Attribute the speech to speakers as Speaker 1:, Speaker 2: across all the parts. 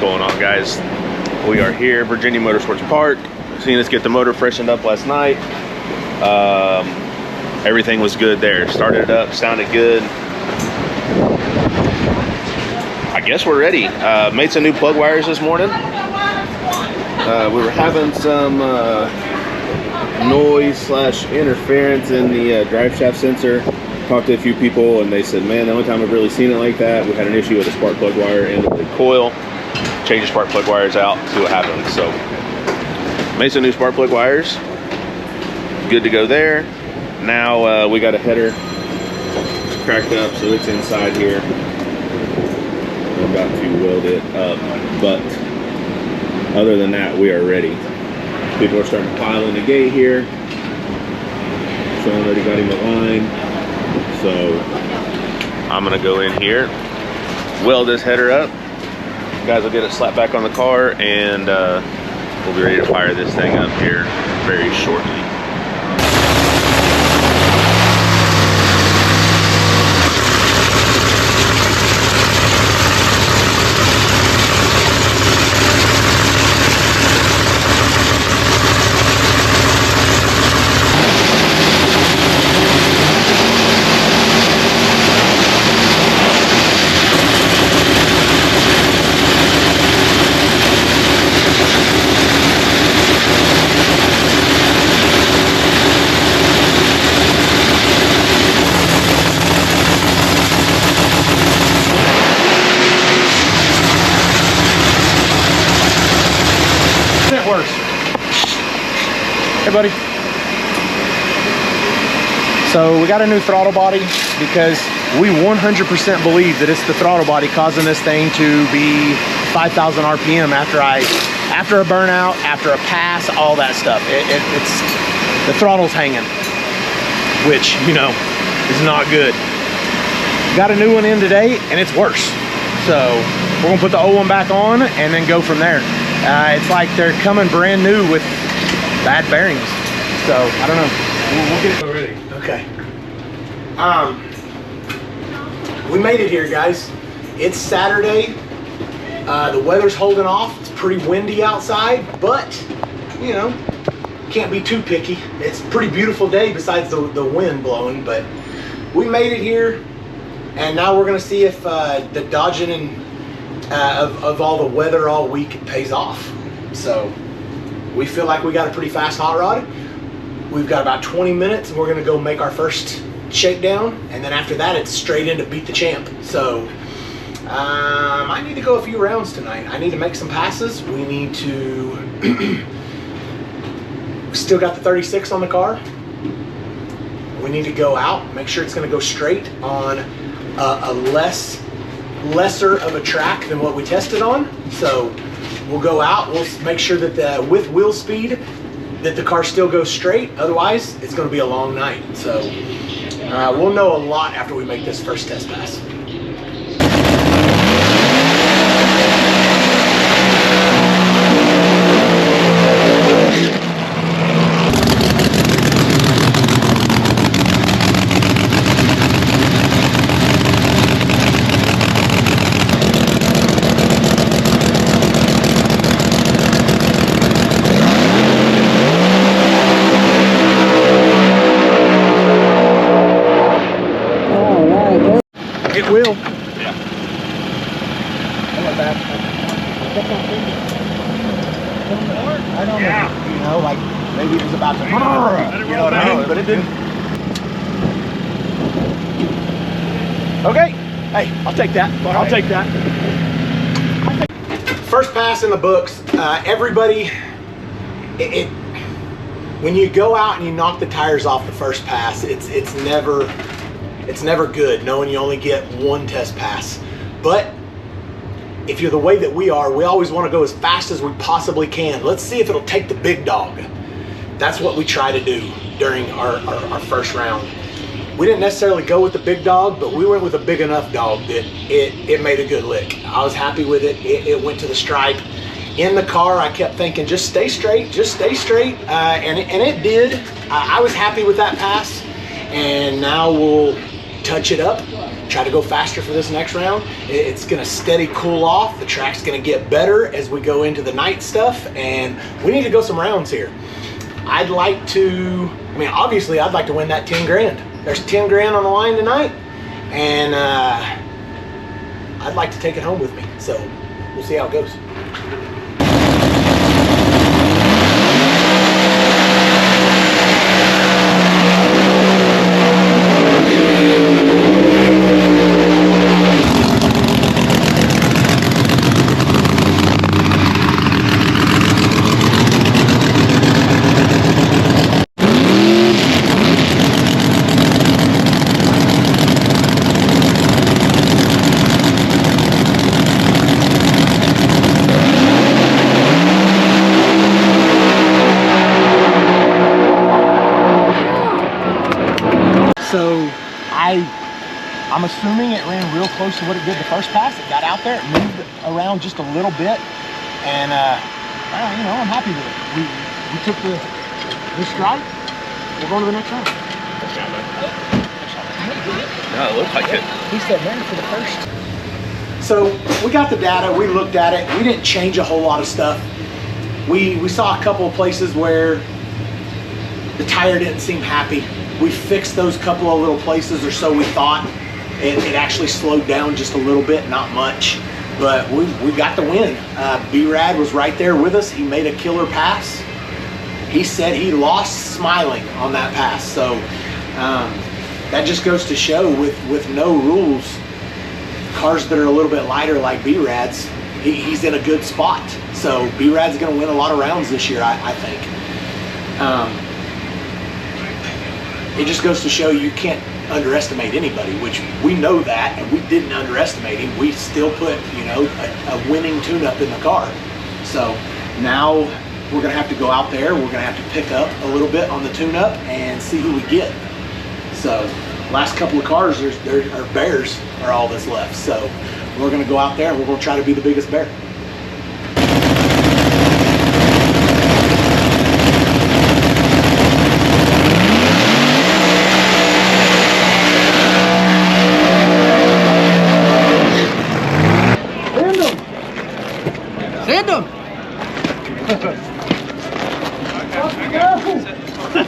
Speaker 1: going on, guys? We are here, Virginia Motorsports Park. Seen us get the motor freshened up last night. Everything was good there. Started it up, sounded good. I guess we're ready. Made some new plug wires this morning. We were having some noise / interference in the drive shaft sensor. Talked to a few people and they said, man, the only time I've really seen it like that, we had an issue with a spark plug wire and the coil. Change the spark plug wires out, see what happens. So made some new spark plug wires. Good to go there. Now we got a header. It's cracked up, so it's inside here. I'm about to weld it up, but other than that, we are ready. People are starting to pile in the gate here. Sean already got him a line. So I'm gonna go in here, weld this header up. Guys will get it slapped back on the car, and we'll be ready to fire this thing up here very shortly.
Speaker 2: Hey buddy. So we got a new throttle body because we 100% believe that it's the throttle body causing this thing to be 5,000 RPM after a burnout, after a pass, all that stuff. It's the throttle's hanging, which, you know, is not good. Got a new one in today and it's worse. So we're gonna put the old one back on and then go from there. It's like they're coming brand new with bad bearings. So I don't know. We'll get it already. Okay. We made it here, guys. It's Saturday. The weather's holding off. It's pretty windy outside, but you know, can't be too picky. It's a pretty beautiful day besides the wind blowing, but we made it here, and now we're gonna see if the dodging and of all the weather all week pays off. So we feel like we got a pretty fast hot rod. We've got about 20 minutes and we're gonna go make our first shakedown, and then after that it's straight into beat the champ. So I need to go a few rounds tonight. I need to make some passes. We need to still got the 36 on the car. We need to go out, make sure it's gonna go straight on a lesser of a track than what we tested on. So we'll go out, we'll make sure that with wheel speed that the car still goes straight. Otherwise, it's gonna be a long night. So we'll know a lot after we make this first test pass. It will.
Speaker 1: Yeah.
Speaker 2: I don't know. You know, like maybe it was about to. You know what I mean? But it didn't. Okay. Hey, I'll take that. I'll take that. First pass in the books. Everybody, when you go out and you knock the tires off the first pass, it's never good knowing you only get one test pass. But if you're the way that we are, we always want to go as fast as we possibly can. Let's see if it'll take the big dog. That's what we try to do during our first round. We didn't necessarily go with the big dog, but we went with a big enough dog that it made a good lick. I was happy with it. It went to the stripe. In the car, I kept thinking, just stay straight, just stay straight. And it did. I was happy with that pass. And now we'll touch it up try to go faster for this next round. It's gonna steady cool off. The track's gonna get better as we go into the night stuff, and we need to go some rounds here. I'd like to, I mean, obviously I'd like to win that 10 grand. There's 10 grand on the line tonight, and I'd like to take it home with me. So we'll see how it goes. So I'm assuming it ran real close to what it did the first pass. It got out there, it moved around just a little bit, and you know, I'm happy with it. We took the strike. We're going to the next round.
Speaker 1: Good shot, man. No, it looked like it.
Speaker 2: He said, man, for the first. So we got the data. We looked at it. We didn't change a whole lot of stuff. We saw a couple of places where the tire didn't seem happy. We fixed those couple of little places, or so we thought. It actually slowed down just a little bit, not much, but we got the win. B-Rad was right there with us. He made a killer pass. He said he lost smiling on that pass. So that just goes to show with no rules, cars that are a little bit lighter like B-Rad's, he's in a good spot. So B-Rad's gonna win a lot of rounds this year, I think. It just goes to show you can't underestimate anybody, which we know that, and we didn't underestimate him. We still put, you know, a winning tune-up in the car. So now we're gonna have to go out there, we're gonna have to pick up a little bit on the tune-up and see who we get. So last couple of cars, our bears are all that's left. So we're gonna go out there and we're gonna try to be the biggest bear.
Speaker 3: Send him!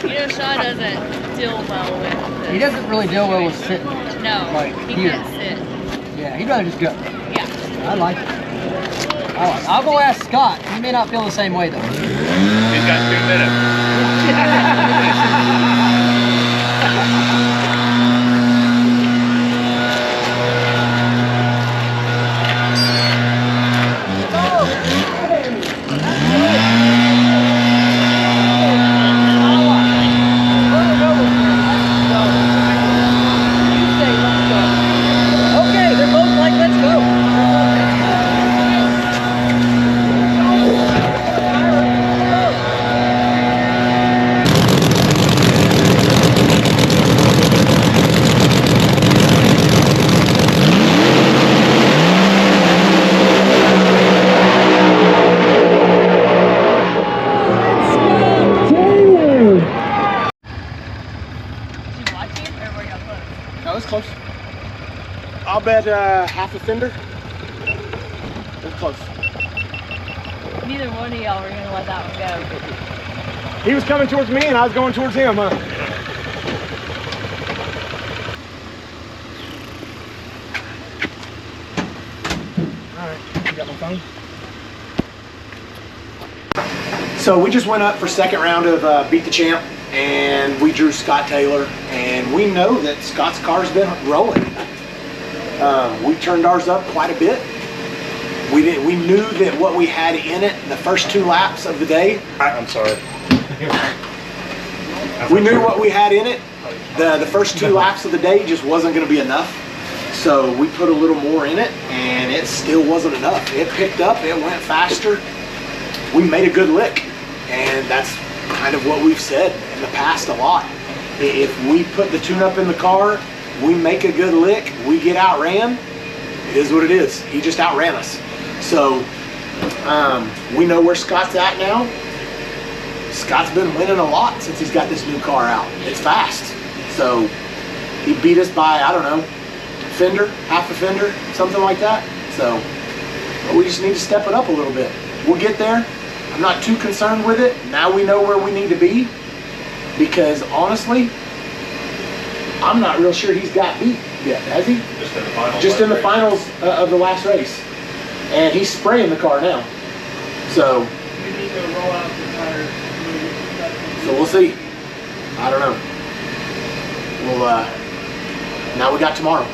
Speaker 4: You know, Shaw doesn't deal well with
Speaker 3: He doesn't really deal well with sitting.
Speaker 4: No,
Speaker 3: like
Speaker 4: he
Speaker 3: here.
Speaker 4: can't sit.
Speaker 3: Yeah, he'd rather just go.
Speaker 4: Yeah.
Speaker 3: I like it. I'll go ask Scott. He may not feel the same way though.
Speaker 1: He's got 2 minutes.
Speaker 3: Okay, they're both like, let's go.
Speaker 2: No, it's close. I'll bet half a fender. It's close.
Speaker 4: Neither one of y'all were gonna let that one go.
Speaker 2: He was coming towards me and I was going towards him, huh? All right, you got my phone? So we just went up for second round of Beat the Champ, and we drew Scott Taylor, and we know that Scott's car's been rolling. We turned ours up quite a bit. We knew that what we had in it the first 2 laps of the day.
Speaker 1: I'm sorry.
Speaker 2: We knew what we had in it. The first 2 laps of the day just wasn't going to be enough. So we put a little more in it, and it still wasn't enough. It picked up, it went faster. We made a good lick, and that's kind of what we've said in the past a lot. If we put the tune-up in the car, we make a good lick, we get outran, it is what it is. He just outran us. So we know where Scott's at now. Scott's been winning a lot since he's got this new car out. It's fast. So he beat us by, I don't know, fender, half a fender, something like that. So we just need to step it up a little bit. We'll get there. I'm not too concerned with it. Now we know where we need to be, because honestly, I'm not real sure he's got beat yet, has he?
Speaker 1: Just in the finals.
Speaker 2: Just in the finals of the last race. And he's spraying the car now. So we'll see. I don't know. We'll, now we got tomorrow.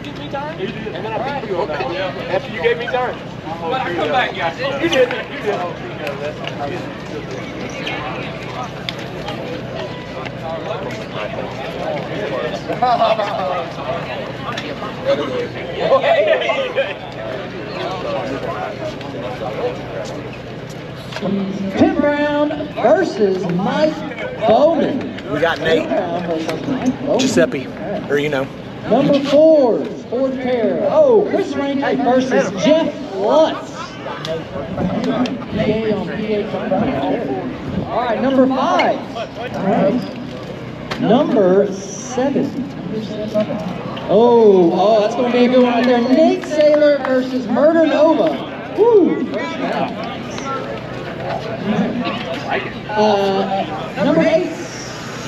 Speaker 5: Give me time? You did. And then I beat you on that one. After you gave me time. But I come back, guys. You did. You did.
Speaker 3: Tim Brown versus Mike Bowman.
Speaker 2: We got Nate Giuseppe, or you know.
Speaker 3: Number 4, fourth pair. Oh, Chris Rankin versus Jeff Lutz. PA on PA. All right, number 5. All right. Number 7. Oh, that's going to be a good one right there. Nate Saylor versus Murder Nova. Woo, first round. Number 8.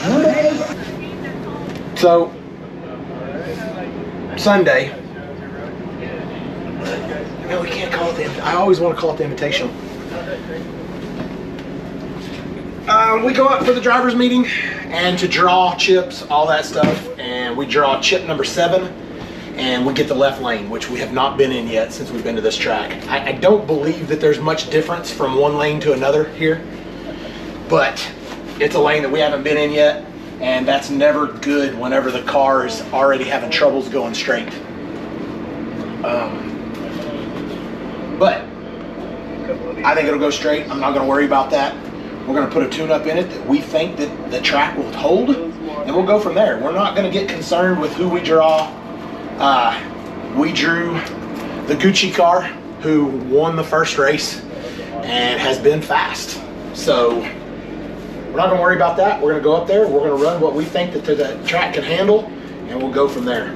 Speaker 3: Number 8.
Speaker 2: So Sunday. No, we can't call it the. I always want to call it the Invitational. We go out for the drivers' meeting and to draw chips, all that stuff, and we draw chip number 7, and we get the left lane, which we have not been in yet since we've been to this track. I don't believe that there's much difference from one lane to another here, but it's a lane that we haven't been in yet, and that's never good whenever the car is already having troubles going straight. But I think it'll go straight. I'm not going to worry about that. We're going to put a tune-up in it that we think that the track will hold, and we'll go from there. We're not going to get concerned with who we draw. We drew the Gucci car, who won the first race and has been fast. So we're not going to worry about that. We're going to go up there. We're going to run what we think that the track can handle, and we'll go from there.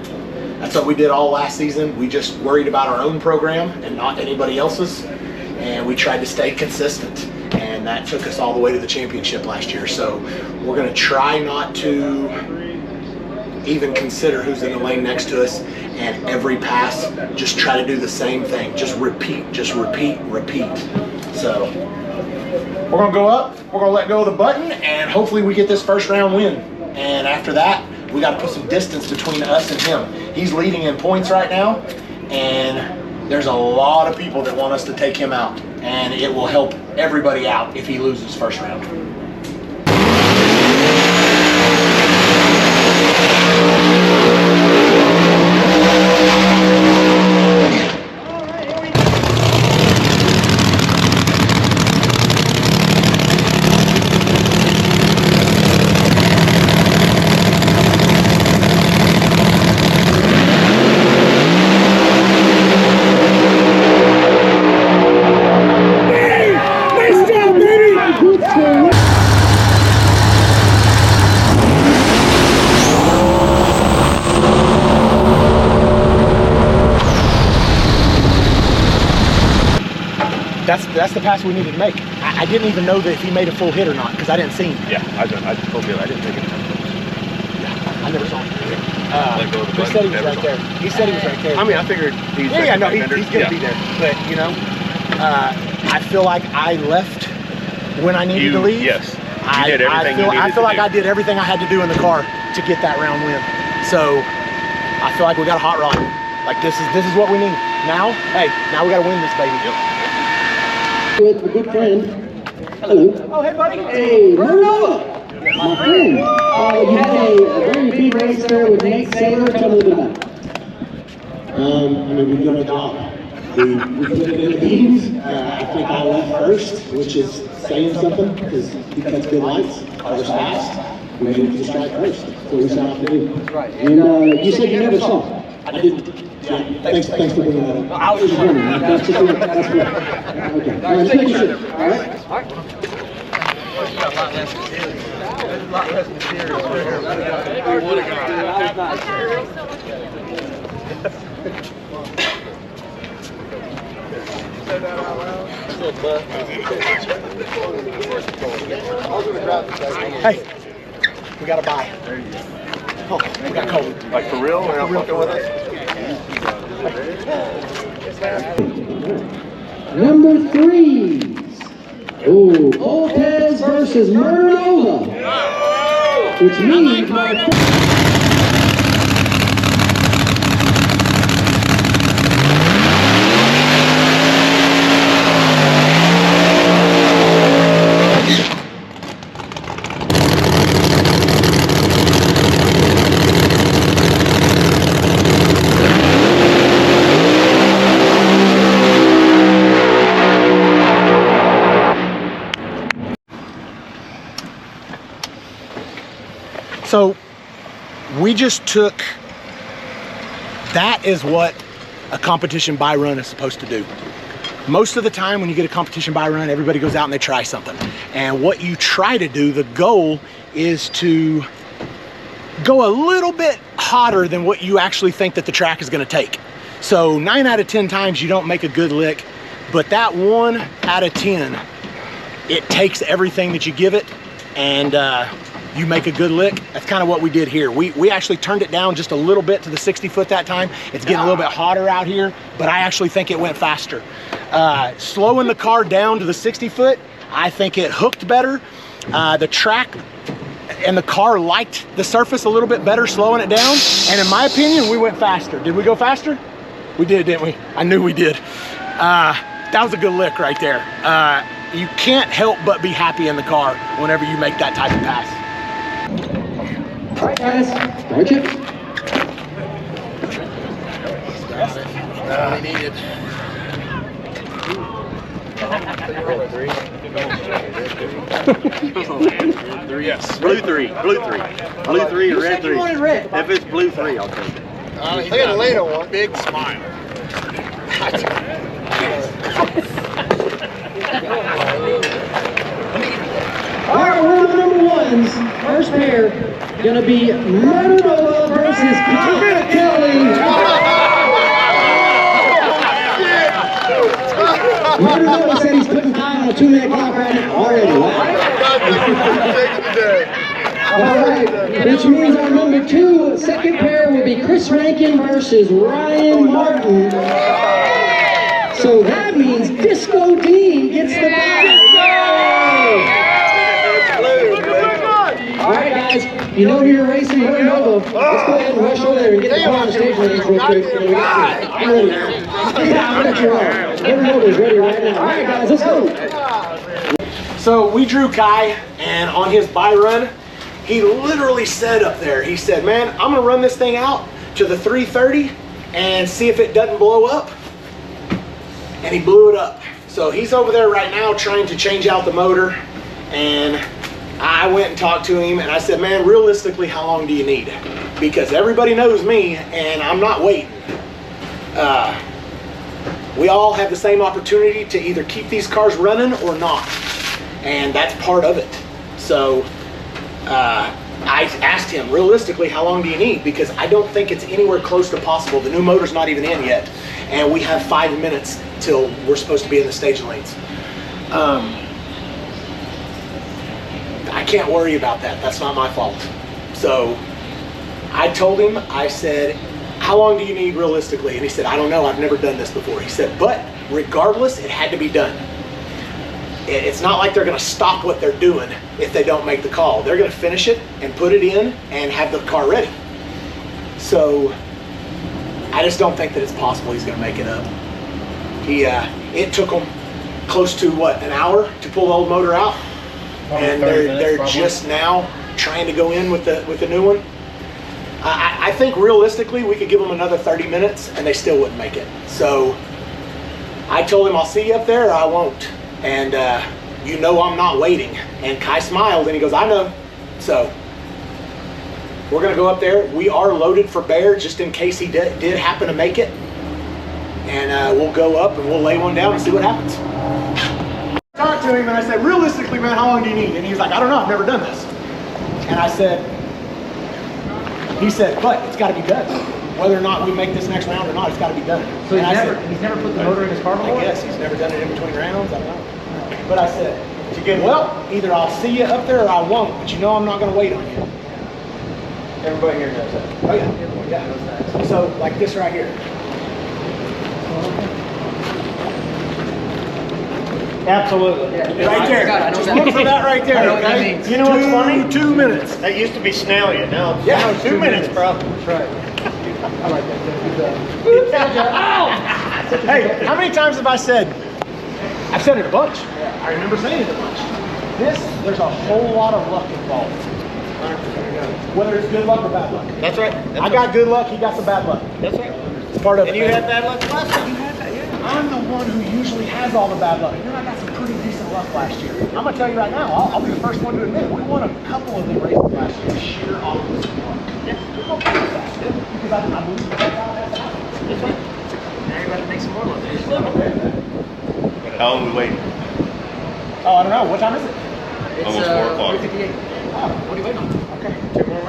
Speaker 2: That's what we did all last season. We just worried about our own program and not anybody else's, and we tried to stay consistent, and that took us all the way to the championship last year. So we're going to try not to even consider who's in the lane next to us, and every pass just try to do the same thing. Just repeat, repeat. So we're going to go up, we're going to let go of the button, and hopefully we get this first round win. And after that, we got to put some distance between us and him. He's leading in points right now, and there's a lot of people that want us to take him out, and it will help everybody out if he loses first round. That's the pass we needed to make. I didn't even know that if he made a full hit or not, because I didn't see him.
Speaker 1: Yeah, I told you I didn't take it.
Speaker 2: Yeah, I never saw him.
Speaker 1: Let go of the
Speaker 2: He said he was
Speaker 1: button,
Speaker 2: right there. He said he was right there.
Speaker 1: I mean, I figured he's
Speaker 2: Yeah, no, he's going to be there. But, you know, I feel like I left when I needed to leave.
Speaker 1: Yes. You did everything you needed
Speaker 2: I feel
Speaker 1: to
Speaker 2: like
Speaker 1: do.
Speaker 2: I did everything I had to do in the car to get that round win. So I feel like we got a hot rod. Like this is what we need. Now, hey, now we got to win this baby.
Speaker 1: Yep.
Speaker 6: With a good friend. Hello.
Speaker 2: Oh, hey, buddy.
Speaker 6: Hey, Bruno. My friend. You had a very big race there with Nate Saylor. Tell me a little bit about it. I mean, we did our job. We put it in the meetings. I think I left first, which is saying something because he cuts good lights. Car's fast. We made it to the strike first. That's what we set out to do. And you said you never saw. I didn't. Yeah, thanks for bringing that up. I was just wondering. That's good. Okay. All right, just making sure. All right.
Speaker 5: A lot less material. We would have got it.
Speaker 2: Hey, we got a bye. Oh, we got COVID.
Speaker 1: Like for real? They're not fucking with us?
Speaker 6: Number 3. Ooh, Lopez versus Murnova. Which means my
Speaker 2: So we just took, that is what a competition buy run is supposed to do. Most of the time when you get a competition buy run, everybody goes out and they try something. And what you try to do, the goal is to go a little bit hotter than what you actually think that the track is gonna take. So 9 out of 10 times you don't make a good lick, but that 1 out of 10, it takes everything that you give it, and you make a good lick. That's kind of what we did here. We actually turned it down just a little bit to the 60 foot that time. It's getting a little bit hotter out here, but I actually think it went faster. Slowing the car down to the 60 foot, I think it hooked better. The track and the car liked the surface a little bit better slowing it down. And in my opinion, we went faster. Did we go faster? We did, didn't we? I knew we did. That was a good lick right there. You can't help but be happy in the car whenever you make that type of pass.
Speaker 6: All right, guys, start it.
Speaker 2: We needed.
Speaker 1: Yes. Blue 3. Blue 3. Blue 3 or red 3.
Speaker 3: You wanted red.
Speaker 1: If it's blue 3, I'll take it.
Speaker 2: Look at the later one. Big smile.
Speaker 6: All right, we're on number 1's first pair. Gonna be Murnova versus Kelly. Murnova said he's putting time on a 2-minute clock right now already. All right, which means our number 2 second pair will be Chris Rankin versus Ryan Martin. So that means Disco Dean gets the bye. All right, guys, you know you're racing Murnova. Let's go ahead and rush over there and get the car on the stage range real quick. I'm ready. Yeah, I bet you are. Murnova's ready right now. All right, guys, let's go.
Speaker 2: So we drew Kai, and on his buy run, he literally said up there, he said, man, I'm gonna run this thing out to the 330 and see if it doesn't blow up. And he blew it up. So he's over there right now trying to change out the motor, and I went and talked to him and I said, man, realistically, how long do you need? Because everybody knows me and I'm not waiting. We all have the same opportunity to either keep these cars running or not. And that's part of it. So I asked him, realistically, how long do you need? Because I don't think it's anywhere close to possible. The new motor's not even in yet. And we have 5 minutes till we're supposed to be in the stage lanes. I can't worry about that. That's not my fault. So I told him, I said, how long do you need realistically? And he said, I don't know. I've never done this before. He said, but regardless, it had to be done. It's not like they're going to stop what they're doing if they don't make the call. They're going to finish it and put it in and have the car ready. So I just don't think that it's possible he's going to make it up. It took them close to, what, an hour to pull the old motor out? And they're just now trying to go in with the new one. I think realistically we could give them another 30 minutes and they still wouldn't make it. So I told him I'll see you up there or I won't. And you know I'm not waiting. And Kai smiled and he goes, I know. So we're gonna go up there. We are loaded for bear just in case he did happen to make it. And we'll go up and we'll lay one down and see what happens. I talked to him and I said, realistically, man, how long do you need? And he's like, I don't know, I've never done this. And I said, he said, but it's gotta be done. whether or not we make this next round or not, it's got to be done.
Speaker 3: So
Speaker 2: And I
Speaker 3: he's never put the motor in his car before?
Speaker 2: I guess he's never done it in between rounds. I don't know. But I said, well, either I'll see you up there or I won't. But you know I'm not going to wait on you.
Speaker 3: Everybody here knows that.
Speaker 2: Oh yeah, yeah. So like this right here.
Speaker 3: Absolutely.
Speaker 2: Right there. Just look for that right there.
Speaker 3: I know what that
Speaker 2: Okay.
Speaker 3: means.
Speaker 2: You know what's funny? 2 minutes.
Speaker 7: That used to be snail you. Now it's
Speaker 2: Yeah,
Speaker 7: 2 minutes, bro.
Speaker 3: That's right. I like that.
Speaker 2: Hey, how many times have I said? I've said it a bunch. I remember saying it a bunch. There's a whole lot of luck involved. Whether it's good luck or bad luck.
Speaker 7: That's right.
Speaker 2: I got good luck, he got some bad luck.
Speaker 7: That's right.
Speaker 2: It's part of it.
Speaker 7: And you had bad luck last time.
Speaker 2: I'm the one who usually has all the bad luck. You know, I got some pretty decent luck last year. I'm gonna tell you right now, I'll be the first one to admit it. We won a couple of the races last year, sheer opposite luck. Yeah, we're okay with that. Because I believe that's how that's happened.
Speaker 7: That's right. Now you're about to make some more luck.
Speaker 1: How long we waiting?
Speaker 2: Oh, I don't know. What time is it?
Speaker 3: It's
Speaker 1: Almost 4 o'clock.
Speaker 3: 3:58.
Speaker 2: Oh, what are you waiting on? Okay, 2 more.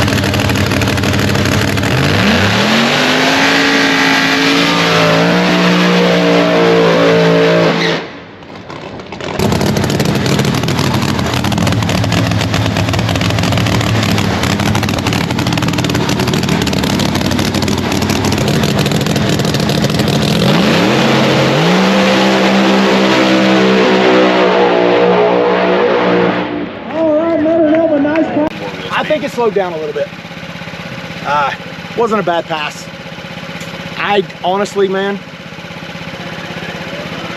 Speaker 2: I think it slowed down a little bit. Wasn't a bad pass. I honestly, man,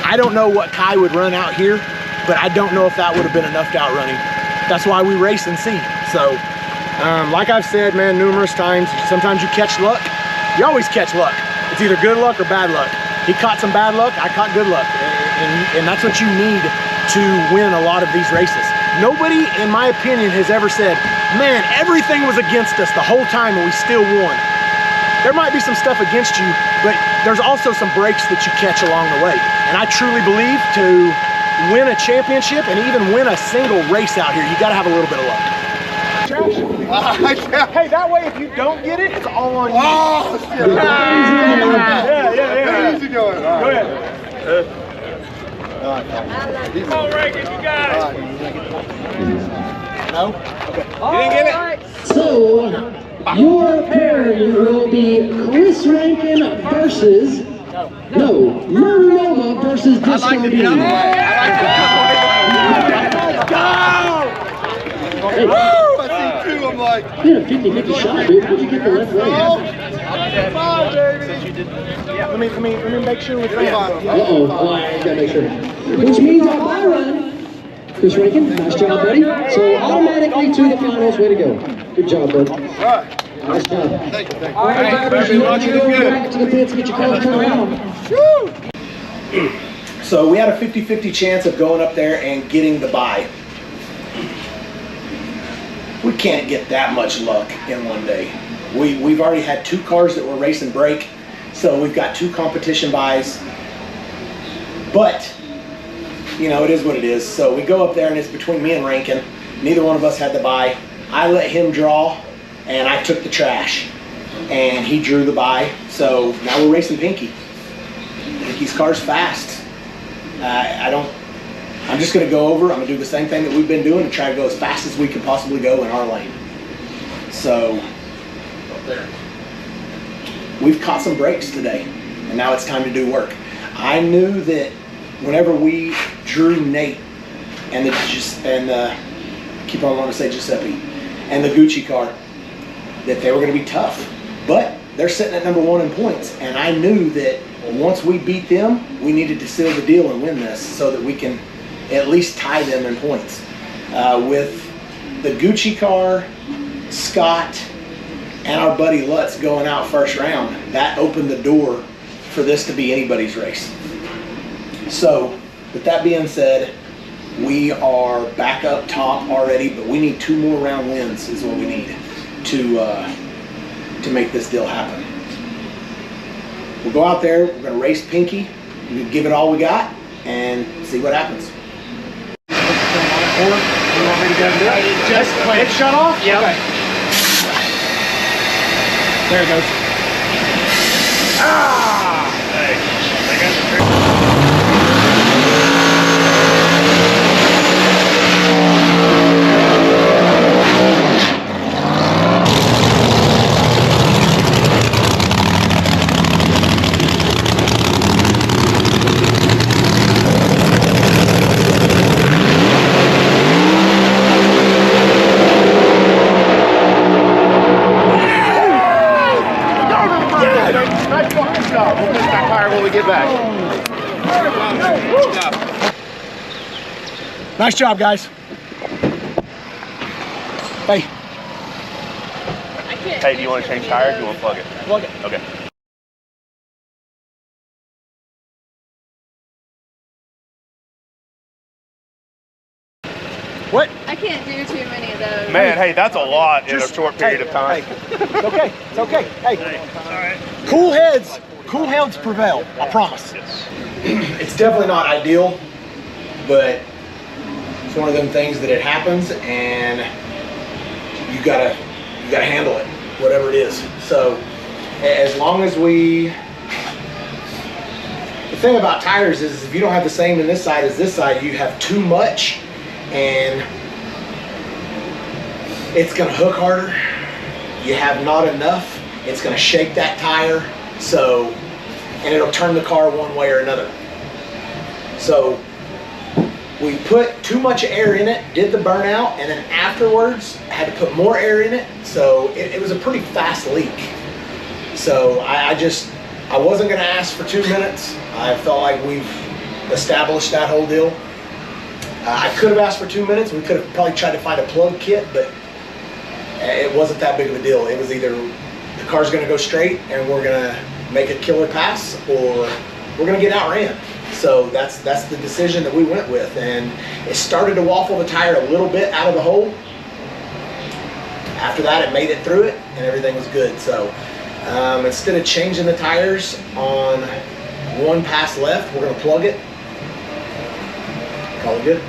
Speaker 2: I don't know what Kai would run out here, but I don't know if that would have been enough to outrun him. That's why we race and see. So, like I've said, man, numerous times, sometimes you catch luck. You always catch luck. It's either good luck or bad luck. He caught some bad luck, I caught good luck. And that's what you need to win a lot of these races. Nobody, in my opinion, has ever said, man, everything was against us the whole time and we still won. There might be some stuff against you, but there's also some breaks that you catch along the way. And I truly believe to win a championship and even win a single race out here, you gotta have a little bit of luck. Hey, that way if you don't get it, it's all on you.
Speaker 7: Oh, shit.
Speaker 2: Yeah.
Speaker 7: Easy going.
Speaker 2: Go ahead.
Speaker 5: Come on, Reagan, you got it.
Speaker 2: No? Okay.
Speaker 5: You didn't get it?
Speaker 6: So, your pair will be Chris Rankin versus, Murray Nova versus Disco B.
Speaker 7: Let's go! Woo! I see two, I'm like,
Speaker 6: You had a 50-50 shot, dude. Did you get the left right?
Speaker 2: Let me make sure we're fine.
Speaker 6: Uh-oh. I gotta make sure. Which means our bye run. Chris Rankin, nice job, buddy. So automatically to the finals. Way to go. Good job, bud. Nice job.
Speaker 7: thank you.
Speaker 6: All right, drivers, you want to go back to the pits, get your cars turned around.
Speaker 2: So we had a 50-50 chance of going up there and getting the bye. We can't get that much luck in one day. We've already had 2 cars that were race and break, so we've got 2 competition buys. But, you know, it is what it is. So we go up there and it's between me and Rankin. Neither one of us had the bye. I let him draw and I took the trash. And he drew the bye. So now we're racing Pinky. Pinky's car's fast. I'm just gonna go over, I'm gonna do the same thing that we've been doing and try to go as fast as we can possibly go in our lane. So, we've caught some breaks today, and now it's time to do work. I knew that whenever we drew Nate and keep on wanting to say Giuseppe, and the Gucci car, that they were gonna be tough. But they're sitting at number 1 in points, and I knew that once we beat them, we needed to seal the deal and win this so that we can at least tie them in points. With the Gucci car, Scott, and our buddy Lutz going out first round, that opened the door for this to be anybody's race. So, with that being said, we are back up top already, but we need 2 more round wins is what we need to make this deal happen. We'll go out there, we're gonna race Pinky, we'll give it all we got, and see what happens. You want me to go do it? Just it shut off?
Speaker 7: Yep.
Speaker 2: Okay. There it goes. Nice job, guys. Hey.
Speaker 1: Hey, do you want to change tires or do you want to plug it?
Speaker 2: Plug it.
Speaker 1: Okay.
Speaker 2: What?
Speaker 4: I can't do too many of those.
Speaker 1: Man, hey, that's a lot in a short period of time.
Speaker 2: Hey, it's okay. It's okay. Hey.
Speaker 1: All right.
Speaker 2: Cool heads prevail. I promise. It's definitely not ideal, but it's one of them things that it happens, and you gotta handle it, whatever it is. So, as long as the thing about tires is if you don't have the same in this side as this side, you have too much, and it's gonna hook harder. You have not enough, it's gonna shake that tire. So, and it'll turn the car one way or another. So we put too much air in it, did the burnout, and then afterwards had to put more air in it. So it was a pretty fast leak. So I wasn't gonna ask for 2 minutes. I felt like we've established that whole deal. I could have asked for 2 minutes. We could have probably tried to find a plug kit, but it wasn't that big of a deal. It was either the car's gonna go straight and we're gonna make a killer pass, or we're gonna get outran. So that's the decision that we went with, and it started to waffle the tire a little bit out of the hole. After that, it made it through it, and everything was good. So instead of changing the tires on one pass left, we're gonna plug it. Call it good.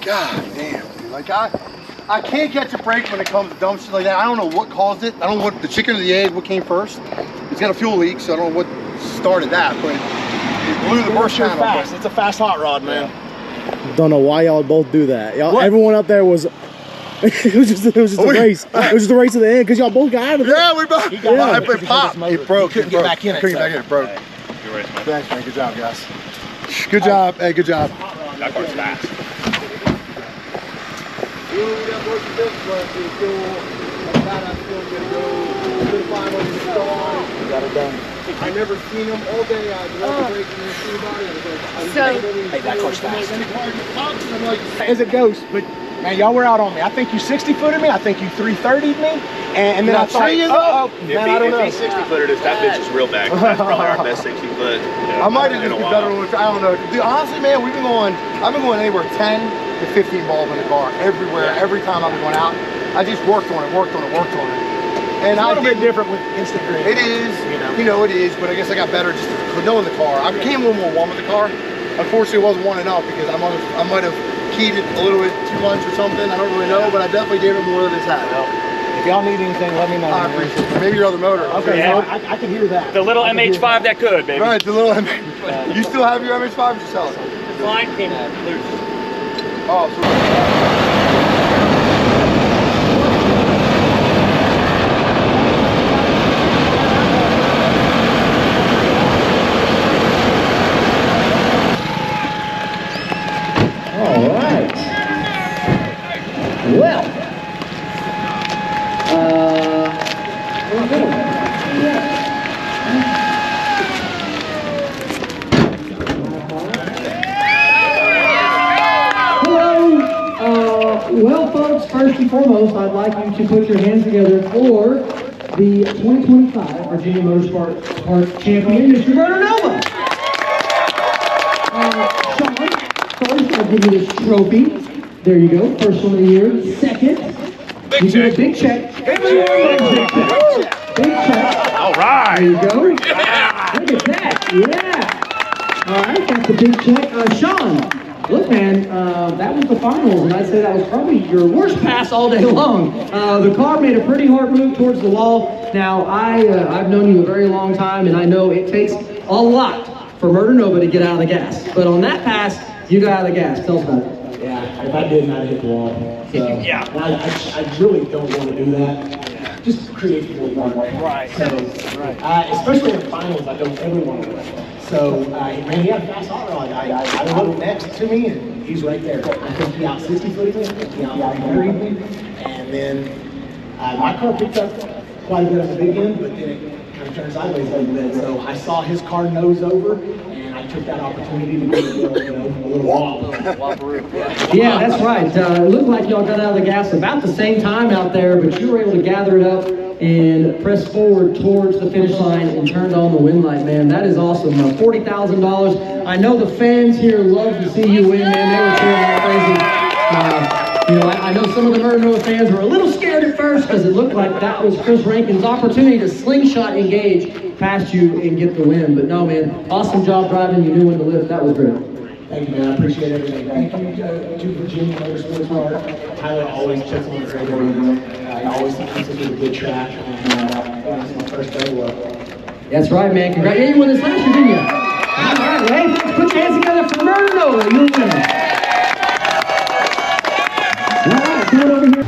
Speaker 7: God damn, dude. Like I can't catch a break when it comes to dumb shit like that. I don't know what caused it. I don't know what the chicken or the egg, what came first. It's got a fuel leak, so I don't know what started that, but it blew the burst channel.
Speaker 2: Fast. It's a fast hot rod, man.
Speaker 8: Don't know why y'all both do that. Y'all, everyone up there was. it was just a race. It was just a race to the end because y'all both got out of it.
Speaker 7: Yeah, we both. It popped. It broke.
Speaker 2: Couldn't get back in it.
Speaker 7: Couldn't get back in it. Broke.
Speaker 1: Good race, man.
Speaker 7: Thanks, man. Good job, guys. Good job. Hey, good job.
Speaker 1: That car's fast.
Speaker 7: I never seen him all day. I was breaking anybody.
Speaker 2: Hey, that car's fast. As a ghost, but man, y'all were out on me. I think you 60-footed me. I think you 330'd me, and then I thought,
Speaker 1: If he 60-footed us, that bitch is real bad. That's probably our best 60-foot.
Speaker 7: I might have just been better with. I don't know. Dude, honestly, man, I've been going anywhere 10 to 15 balls in the car everywhere. Every time I've been going out, I just worked on it. And
Speaker 2: it's a little bit different with instant green.
Speaker 7: It is, you know it is, but I guess I got better just knowing the car. I became a little more warm with the car. Unfortunately, it wasn't warm enough because I might have keyed it a little bit too much or something. I don't really know, but I definitely gave it more than it's had.
Speaker 2: If y'all need anything, let me know.
Speaker 7: I appreciate it. Maybe your other motor.
Speaker 2: Okay,
Speaker 5: Yeah.
Speaker 2: I can hear that.
Speaker 5: The little MH5 that could, baby.
Speaker 7: Right, the little MH5. You still have your MH5 or you sell it?
Speaker 5: The line came loose.
Speaker 7: Oh,
Speaker 3: All right. Well, first and foremost, I'd like you to put your hands together for the 2025 Virginia Motorsports Park champion, Mr. Murder Nova. Sean, first, I'll give you this trophy. There you go, first one of the year. Second, you get a big check. Big check.
Speaker 1: All right.
Speaker 3: There you go. Look at that. Yeah. All right, that's the big check. Sean, look, man, that was the finals, and I'd say that was probably your worst pass all day long. The car made a pretty hard move towards the wall. Now, I've known you a very long time, and I know it takes a lot for Murder Nova to get out of the gas. But on that pass, you got out of the gas. Tell us about it.
Speaker 2: Yeah, if I didn't, I'd hit the wall. So,
Speaker 1: Yeah.
Speaker 2: I really don't want to do that. Just creatively work.
Speaker 1: Right.
Speaker 2: So, especially in the finals, I don't ever want to win. So, man, he had a fast hot rod. I looked next to me, and he's right there. I think he out 60 footed me, I think he out 30 me. And then my car picked up quite a bit on the big end, but then it kind of turned sideways a little bit. So I saw his car nose over, and I took that opportunity to do a little wobble.
Speaker 3: Yeah, that's right. It looked like y'all got out of the gas about the same time out there, but you were able to gather it up and press forward towards the finish line and turned on the win light, man. That is awesome. $40,000. I know the fans here love to see you win, man. They were cheering like crazy. I know some of the Murder Nova fans were a little scared at first because it looked like that was Chris Rankin's opportunity to slingshot engage past you and get the win. But no, man, awesome job driving. You knew when to lift. That was great.
Speaker 2: Thank you, man. I appreciate everything. Thank you to Virginia Motorsports Park. Tyler always checks on the radar. He always keeps us with a good track. And it's my first solo.
Speaker 3: That's right, man. Congratulations. You won this last year, didn't you? All right, hey, put your hands together for Murder Nova. You're winning.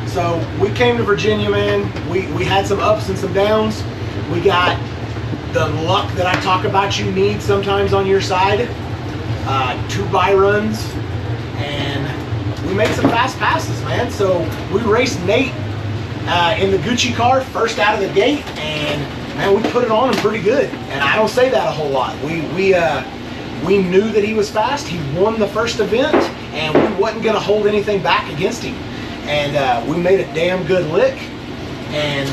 Speaker 2: So we came to Virginia, man. We had some ups and some downs. We got the luck that I talk about you need sometimes on your side. 2 buy runs, and we made some fast passes, man. So we raced Nate in the Gucci car first out of the gate, and man, we put it on him pretty good. And I don't say that a whole lot. We knew that he was fast. He won the first event, and we wasn't going to hold anything back against him. And we made a damn good lick. And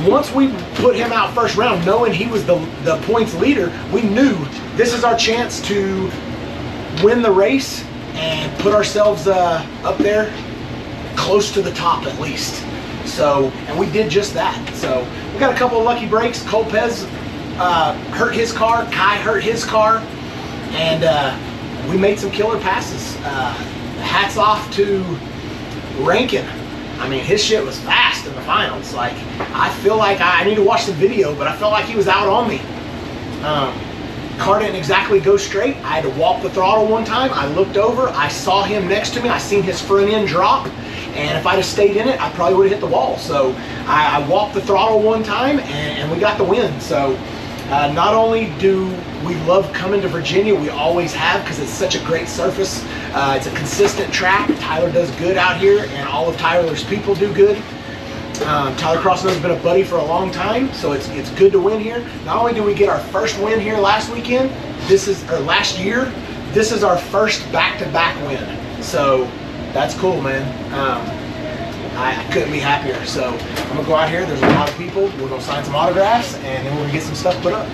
Speaker 2: once we put him out first round, knowing he was the points leader, we knew this is our chance to win the race and put ourselves up there close to the top at least. So, and we did just that. So we got a couple of lucky breaks. Colpez hurt his car, Kai hurt his car, and we made some killer passes. Hats off to Rankin. I mean, his shit was fast in the finals. Like, I feel like I need to watch the video, but I felt like he was out on me. Car didn't exactly go straight. I had to walk the throttle one time. I looked over, I saw him next to me. I seen his front end drop, and if I'd have stayed in it, I probably would have hit the wall. So I walked the throttle one time, and we got the win. So not only do we love coming to Virginia, we always have, because it's such a great surface. It's a consistent track. Tyler does good out here, and all of Tyler's people do good. Tyler Crossnose has been a buddy for a long time, so it's good to win here. Not only did we get our first win here last weekend, last year, this is our first back-to-back win. So that's cool, man. I couldn't be happier. So I'm gonna go out here. There's a lot of people. We're gonna sign some autographs, and then we're gonna get some stuff put up.